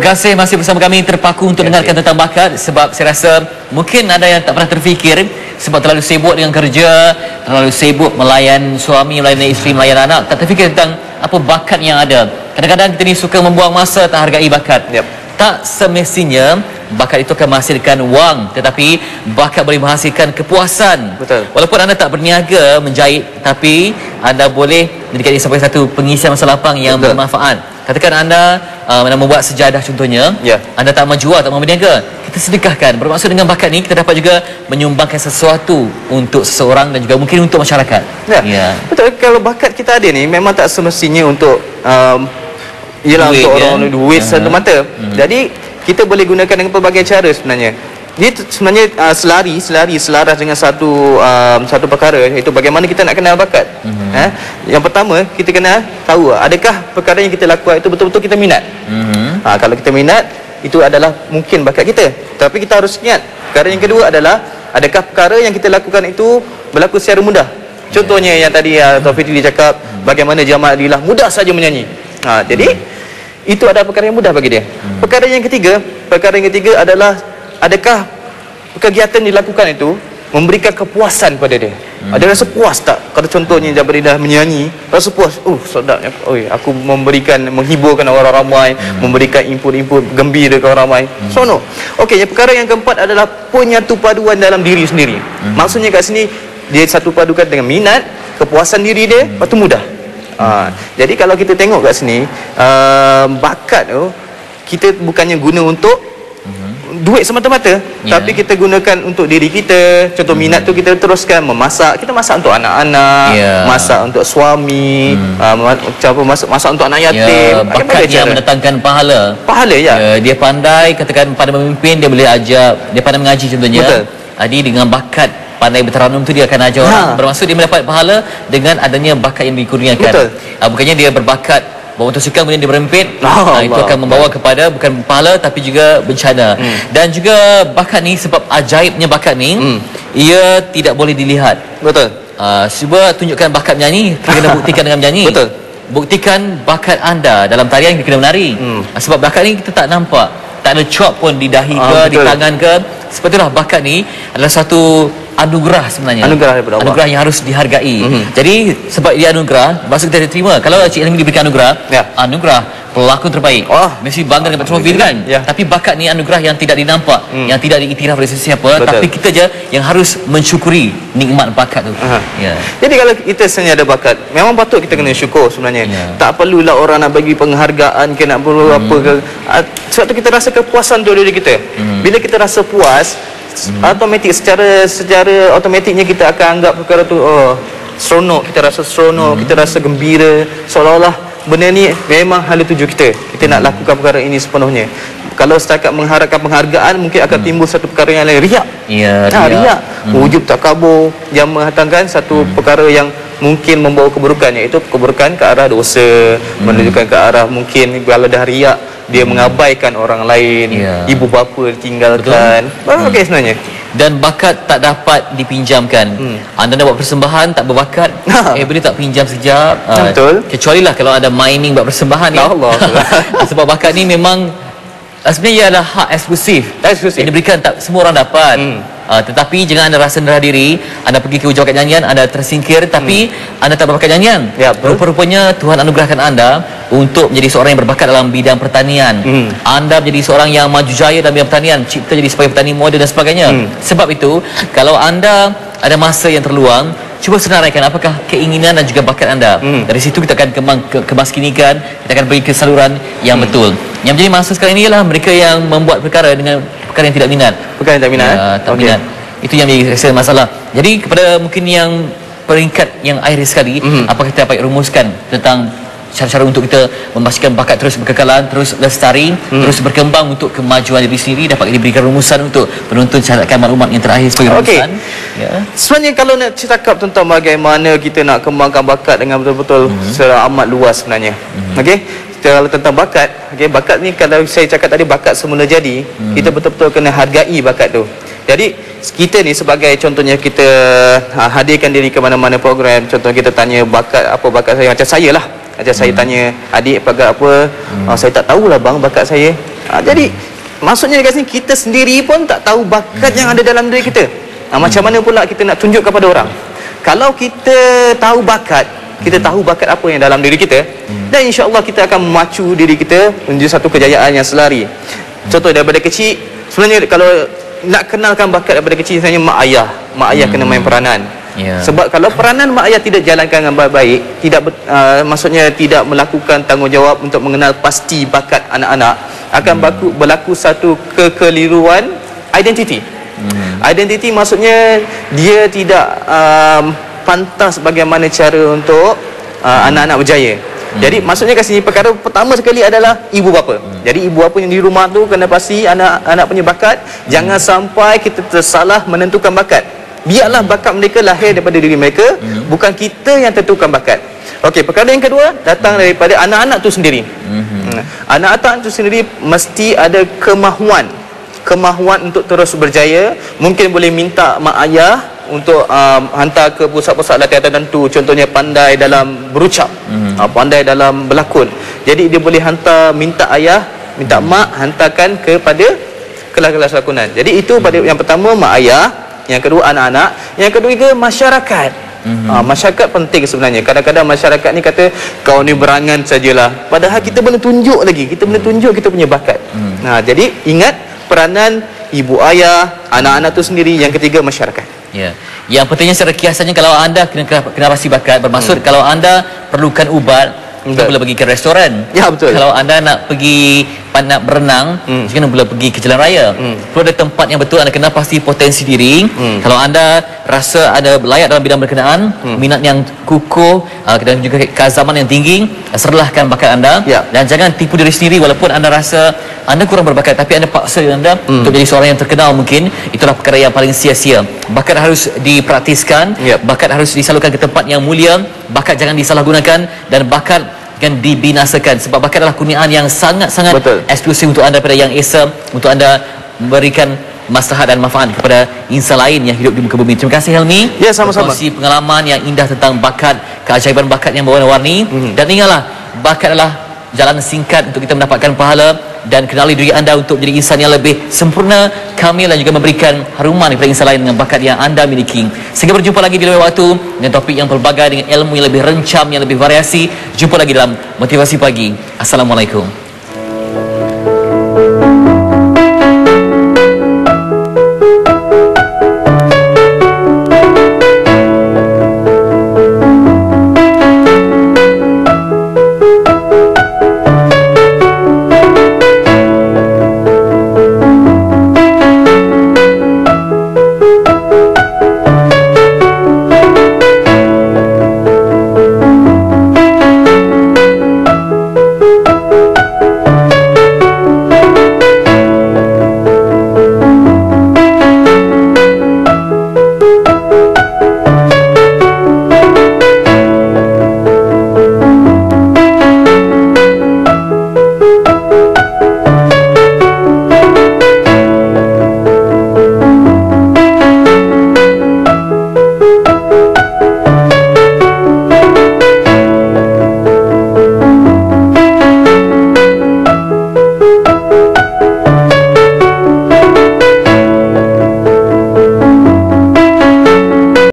kasih masih bersama kami terpaku untuk dengarkan tentang bakat, sebab saya rasa mungkin ada yang tak pernah terfikir sebab terlalu sibuk dengan kerja, terlalu sibuk melayan suami, melayan isteri, melayan anak, tak terfikir tentang apa bakat yang ada. Kadang-kadang kita ni suka membuang masa, tak hargai bakat. Tak semestinya bakat itu akan menghasilkan wang, tetapi bakat boleh menghasilkan kepuasan. Betul. Walaupun anda tak berniaga menjahit, tapi anda boleh menjadi sebagai satu pengisian masa lapang yang bermanfaat. Katakan anda membuat sejadah contohnya, anda tak mahu jual, tak mahu berniaga, kita sedekahkan. Bermaksud dengan bakat ni kita dapat juga menyumbangkan sesuatu untuk seseorang dan juga mungkin untuk masyarakat. Betul. Kalau bakat kita ada ni memang tak semestinya untuk ialah duit, untuk orang duit semata. Jadi kita boleh gunakan dengan pelbagai cara sebenarnya. Dia sebenarnya selaras dengan satu perkara, iaitu bagaimana kita nak kenal bakat. Yang pertama, kita kena tahu adakah perkara yang kita lakukan itu betul-betul kita minat. Kalau kita minat, itu adalah mungkin bakat kita. Tapi kita harus ingat, perkara yang kedua adalah adakah perkara yang kita lakukan itu berlaku secara mudah. Contohnya yang tadi Taufik dia cakap, bagaimana Jamal Adilah mudah saja menyanyi. Jadi itu adalah perkara yang mudah bagi dia. Perkara yang ketiga adalah adakah kegiatan dilakukan itu memberikan kepuasan pada dia. Ada rasa puas tak? Kalau contohnya Jabridah menyanyi, rasa puas. Sedapnya. Aku menghiburkan orang ramai, memberikan input-input gembira ke orang ramai. Sono. Okey, yang perkara yang keempat adalah penyatu paduan dalam diri sendiri. Maksudnya kat sini dia satu padukan dengan minat, kepuasan diri dia, lepas tu mudah. Jadi kalau kita tengok kat sini, bakat tu kita bukannya guna untuk duit semata-mata, tapi kita gunakan untuk diri kita. Contoh minat tu kita teruskan memasak. Kita masak untuk anak-anak, masak untuk suami, masak untuk anak yatim. Bakat yang mendatangkan pahala. Dia pandai, katakan pada memimpin, dia boleh ajar, dia pandai mengaji contohnya. Jadi dengan bakat pandai berteranum tu dia akan ajar orang. Bermaksud dia mendapat pahala dengan adanya bakat yang dikurniakan. Bukannya dia berbakat bawa motosikal kemudian dia berempit, itu akan membawa kepada bukan pahala tapi juga bencana. Dan juga bakat ni, sebab ajaibnya bakat ni, ia tidak boleh dilihat. Cuba tunjukkan bakat menyanyi, kita kena buktikan dengan menyanyi. Buktikan bakat anda dalam tarian, kita kena menari. Sebab bakat ni kita tak nampak, tak ada chop pun di dahi ke, di tangan ke. Sebab itulah bakat ni adalah satu anugerah sebenarnya. Anugerah yang harus dihargai. Jadi sebab dia anugerah, maksud kita terima. Kalau Cik Helmi diberikan anugerah, anugerah pelakon terbaik, mesti bangga dengan trofi kan. Tapi bakat ni anugerah yang tidak dinampak, yang tidak diiktiraf oleh sesiapa, tapi kita je yang harus mensyukuri nikmat bakat tu. Jadi kalau kita sebenarnya ada bakat, memang patut kita kena syukur sebenarnya. Tak perlulah orang nak bagi penghargaan ke, nak perlu apa ke. Sebab tu kita rasa kepuasan tu diri kita. Bila kita rasa puas, automatik, secara automatiknya kita akan anggap perkara tu seronok, kita rasa seronok, kita rasa gembira, seolah-olah benda ni memang hala tuju kita nak lakukan perkara ini sepenuhnya. Kalau setakat mengharapkan penghargaan, mungkin akan timbul satu perkara yang lain, riak. Riak, wujud takabur, yang menghantarkan satu perkara yang mungkin membawa keburukan, iaitu keburukan ke arah dosa, menunjukkan ke arah mungkin kalau dah riak, dia mengabaikan orang lain, ibu bapa ditinggalkan. Okey sebenarnya. Dan bakat tak dapat dipinjamkan. Anda nak buat persembahan tak berbakat, boleh tak pinjam sekejap. Kecuali lah kalau ada mining buat persembahan ni. Sebab bakat ni memang sebenarnya ia adalah hak eksklusif yang diberikan, tak semua orang dapat. Tetapi jangan anda rasa rendah diri, anda pergi ke ujian bakat nyanyian, anda tersingkir, tapi anda tak berbakat nyanyian. Rupa-rupanya Tuhan anugerahkan anda untuk menjadi seorang yang berbakat dalam bidang pertanian. Anda menjadi seorang yang maju jaya dalam bidang pertanian, cipta jadi sebagai petani moden dan sebagainya. Sebab itu, kalau anda ada masa yang terluang, cuba senaraikan apakah keinginan dan juga bakat anda. Dari situ kita akan kemaskinikan, kita akan pergi ke saluran yang betul. Yang menjadi masa sekarang ini ialah mereka yang membuat perkara dengan perkara yang tidak minat. Minat. Itu yang menjadi masalah. Jadi kepada mungkin yang peringkat yang akhir sekali, apakah kita dapat rumuskan tentang cara-cara untuk kita memastikan bakat terus berkekalan, terus lestari, terus berkembang untuk kemajuan diri sendiri, dapat diberikan rumusan untuk penonton carakan maklumat yang terakhir sebagai rumusan. Sebenarnya kalau nak cakap tentang bagaimana kita nak kembangkan bakat dengan betul-betul secara amat luas sebenarnya. Kalau tentang bakat, bakat ni kalau saya cakap tadi bakat semula jadi, kita betul-betul kena hargai bakat tu. Jadi kita ni sebagai contohnya kita hadirkan diri ke mana-mana program, contoh kita tanya bakat apa bakat saya, macam saya lah, macam saya tanya adik bakat apa, saya tak tahulah bang bakat saya. Jadi maksudnya kat sini kita sendiri pun tak tahu bakat yang ada dalam diri kita. Macam mana pula kita nak tunjuk kepada orang? Kalau kita tahu bakat, kita tahu bakat apa yang dalam diri kita, dan insya-Allah kita akan memacu diri kita menuju satu kejayaan yang selari. Contoh daripada kecil, sebenarnya kalau nak kenalkan bakat daripada kecil, misalnya mak ayah kena main peranan. Sebab kalau peranan mak ayah tidak jalankan dengan baik, tidak maksudnya tidak melakukan tanggungjawab untuk mengenal pasti bakat anak-anak, akan berlaku satu kekeliruan identiti. Identiti maksudnya dia tidak pantas bagaimana cara untuk anak-anak berjaya. Jadi maksudnya kat sini perkara pertama sekali adalah ibu bapa. Jadi ibu bapa yang di rumah tu kena pasti anak-anak punya bakat. Jangan sampai kita tersalah menentukan bakat. Biarlah bakat mereka lahir daripada diri mereka, bukan kita yang tentukan bakat. Okey, perkara yang kedua datang daripada anak-anak tu sendiri. Anak-anak tu sendiri mesti ada kemahuan untuk terus berjaya. Mungkin boleh minta mak ayah untuk hantar ke pusat-pusat latihan tertentu, contohnya pandai dalam berucap, pandai dalam berlakon. Jadi dia boleh minta ayah, minta mak hantarkan kepada kelas-kelas lakonan. Jadi itu pada yang pertama mak ayah, yang kedua anak-anak, yang kedua masyarakat. Masyarakat penting sebenarnya. Kadang-kadang masyarakat ni kata kau ni berangan sajalah, padahal kita boleh tunjuk lagi, kita boleh tunjuk kita punya bakat. Jadi ingat peranan ibu ayah, anak-anak tu sendiri, yang ketiga masyarakat. Ya. Yang pentingnya secara kiasannya, kalau anda kena pasti bakat, bermaksud kalau anda perlukan ubat, kita boleh pergi ke restoran. Ya, betul. Kalau anda nak pergi nak berenang, jangan boleh pergi ke jalan raya. Perlu ada tempat yang betul. Anda kena pasti potensi diri. Kalau anda rasa ada layak dalam bidang berkenaan, minat yang kukuh, dan juga keazaman yang tinggi, serlahkan bakat anda. Dan jangan tipu diri sendiri. Walaupun anda rasa anda kurang berbakat, tapi anda paksa anda untuk jadi seorang yang terkenal, mungkin itulah perkara yang paling sia-sia. Bakat harus dipraktiskan, bakat harus disalurkan ke tempat yang mulia, bakat jangan disalahgunakan, dan bakat kan dibinasakan. Sebab bakat adalah kurniaan yang sangat-sangat eksklusif untuk anda, pada yang esa, untuk anda memberikan maslahat dan manfaat kepada insan lain yang hidup di muka bumi. Terima kasih Helmi. Ya, sama-sama. Kongsi pengalaman yang indah tentang bakat, keajaiban bakat yang berwarna-warni. Dan ingatlah, bakat adalah jalan singkat untuk kita mendapatkan pahala, dan kenali diri anda untuk menjadi insan yang lebih sempurna, kamil, dan juga memberikan haruman kepada insan lain dengan bakat yang anda miliki. Sehingga berjumpa lagi di lain waktu dengan topik yang pelbagai, dengan ilmu yang lebih rencam, yang lebih variasi. Jumpa lagi dalam Motivasi Pagi. Assalamualaikum.